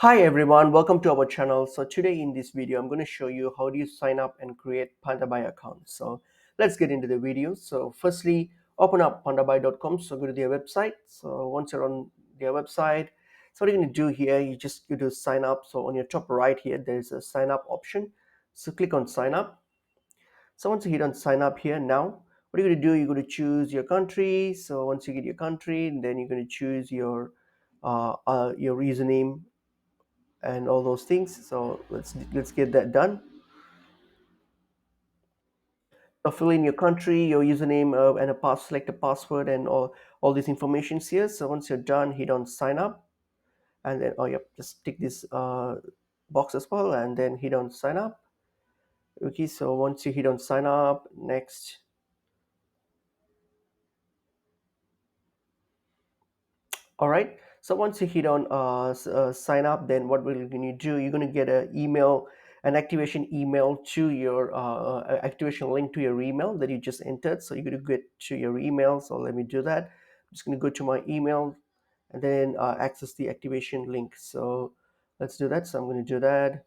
Hi everyone, welcome to our channel. So today in this video, I'm going to show you how do you sign up and create Pandabuy account. So let's get into the video. So firstly, open up pandabuy.com. So go to their website. So once you're on their website, so what you're going to do here, you do sign up. So on your top right here, there's a sign up option. So click on sign up. So once you hit on sign up here now, what you're going to do, you're going to choose your country. So once you get your country, then you're going to choose your username and all those things. So let's get that done. So fill in your country, your username, and select a password and all these informations here. So once you're done, hit on sign up, and then yep, just tick this box as well, and then hit on sign up. Okay, so once you hit on sign up, next. All right, so once you hit on sign up, then what we're going to do, you're going to get an activation email to your activation link to your email that you just entered. So you're going to get to your email. So let me do that. I'm just going to go to my email and then access the activation link. So let's do that. So I'm going to do that.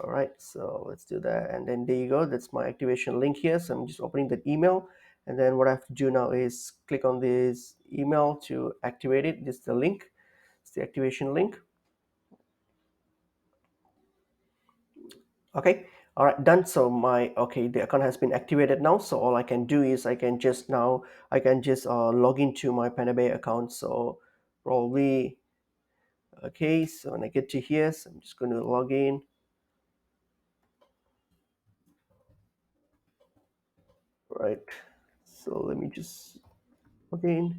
All right, so let's do that, and then there you go. That's my activation link here. So I'm just opening that email, and then what I have to do now is click on this email to activate it. This is the link. It's the activation link. Okay, all right, done. So the account has been activated now. So all I can do is I can just log into my Pandabuy account. So probably okay. So when I get to here, so I'm just going to log in. Right. So let me just log in.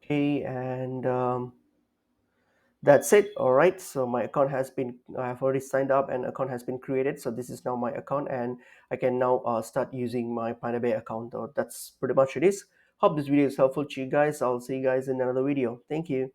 Okay, and that's it. All right, so my account has been, I've already signed up and account has been created. So this is now my account, and I can now start using my Pandabuy account. That's pretty much it is. Hope this video is helpful to you guys. I'll see you guys in another video. Thank you.